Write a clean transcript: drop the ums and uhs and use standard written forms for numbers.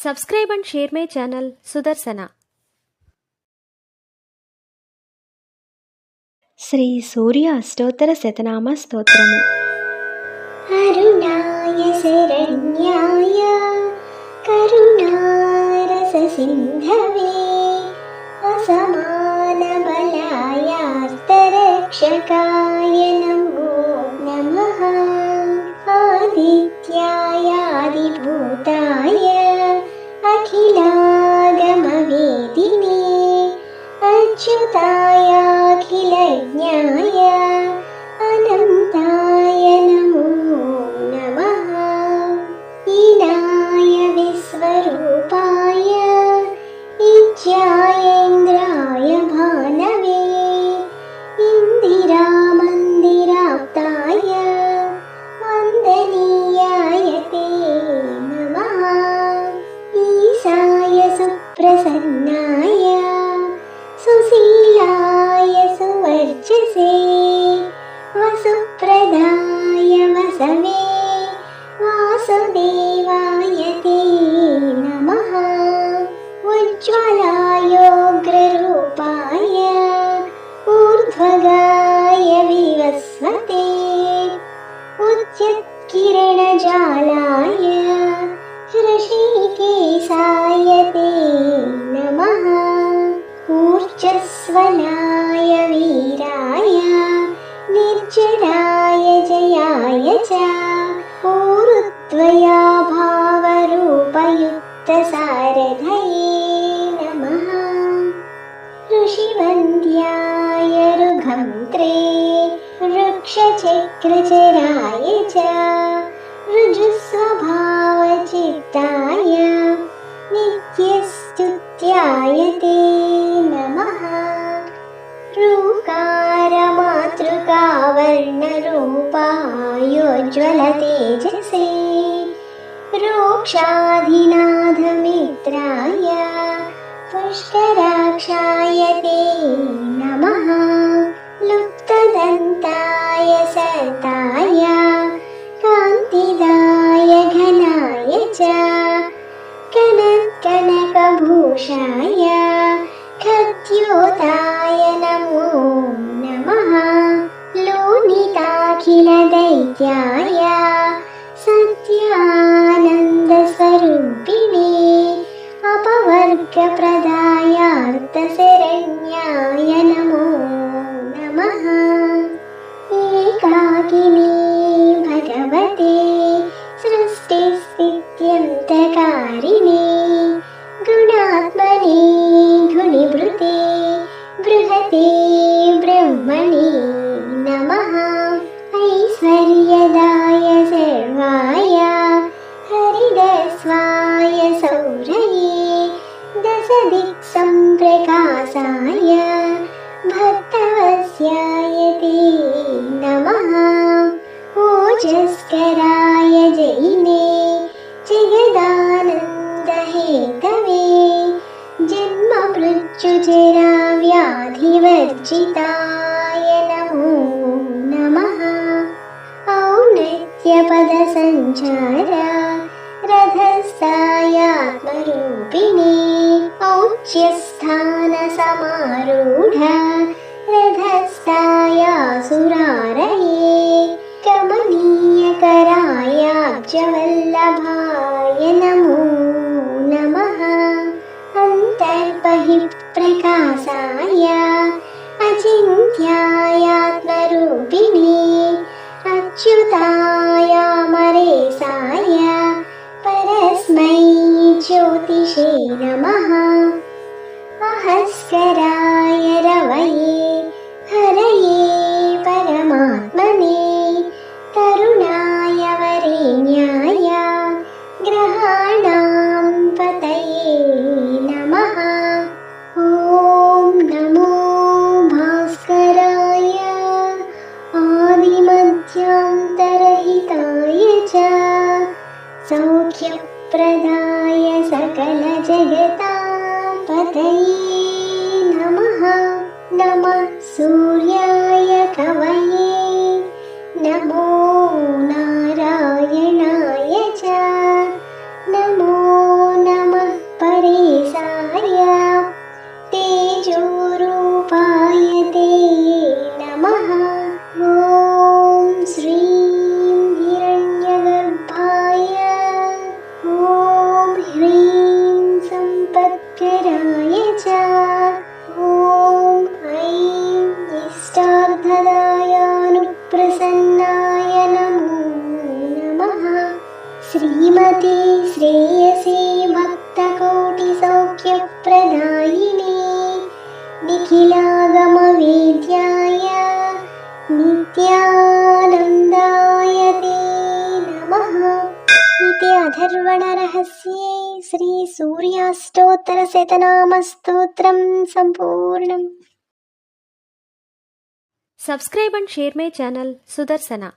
Subscribe and share my channel Sudarsana. Shri సూర్య అష్టోత్తర శతనామ స్తోత్రము. అరుణాయ శరణ్యాయ కరుణారస సింధవే అసమాన బలాయార్తరక్షకాయ నమో నమః. ఆదిత్యాయ ఆదిభూతాయ అఖిలాగమవేదినే అచ్యుతాయ అఖిలజ్ఞాయ అనంతాయ నమో నమః. ఈనాయ విశ్వరూపాయ ఇచ్ఛాయేంద్రాయ భానవే ఇందిరామందిరాప్తాయ వందనీయాయ తే నమః. ఈశాయ సుప్రసన్నాయ సుశీలాయ సువర్చసే వసుప్రదాయ వసవే వాసుదేవాయ తే నమః. ఉజ్వలాయోగ్రరూపాయ ఊర్ధ్వగాయ వివస్వతే ఉద్యత్కిరణజాలాయ హృషీకేశాయ తే నమః. ఊర్జస్వలాయ వీరాయ నిర్జరాయ జయాయ చ ఊరుద్వయా భావరూపయుక్త సారథయే నమః. ఋషివంద్యాయ రుఘంత్రే వృక్షచక్రచరాయ చ రుజుస్వభావచిత్తాయ నిత్యస్తుత్యాయ తే నమః. రూకారమాతృకావర్ణరూపాయోజ్వలతేజసే రోక్షాధినాథమిత్రాయ పుష్కరాక్షాయ తే నమః. లుప్తదంతాయ సర్తాయ కాంతిదాయ ఘనాయ చ కనకభూషాయ ఖద్యోతాయ నమో నమః. లోనితాఖిలదైత్యాయ సత్యానందస్వరూపిణే అపవర్గప్రదాయార్థశరణ్యాయ నమో నమః. ఏకాకినే భగవతే సృష్టిస్థిత్యంతకారిణే గుణాత్మనే గుణిభృతే బృహతే బ్రహ్మణే నమః. ఐశ్వర్యదాయ సర్వాయ హరిదస్వాయ సౌరయే దశదిక్సంప్రకాశాయ భక్తవస్యాయ తే నమః. ఓజస్కరాయ జైనే జగదానందహేతవే జన్మమృత్యుజరా వ్యాధివర్జితాయ నమో నమః. ఔన్నత్యపదసంచార రథస్థాయాత్మరూపిణే ఔచ్యస్థానసమారూఢ రథస్థాయాసురారయే కమనీయకరాయాబ్జవల్లభాయ నమో నమః. అంతర్బహిః ప్రకాశాయ అచింత్యాయాత్మరూపిణే అచ్యుతాయ అమరేశాయ పరస్మై జ్యోతిషే నమః. అహస్కరాయ రవయే హరయే పరమాత్మనే కరుణాయ వరేణ్యాయ గ్రహాణాం పతయే నమః. ఓం నమో భాస్కరాయ ఆదిమధ్యాంతరహితాయ చ సౌఖ్యప్రదాయ సకలజగతాం పతయే నమః. నమః సూర్యాయ కవయే నమో నారాయణాయ చ నమో నమః. प्रसन्नाय नमो नमः। श्रीमते श्रेयसे भक्तकोटिसौख्यप्रदायिने निखिलागमवेद्याय नित्यानन्दाय ते नमः। इति अथर्वणरहस्ये श्रीसूर्याष्टोत्तरशतनामस्तोत्रं सम्पूर्णम्। Subscribe and share my channel Sudarsana.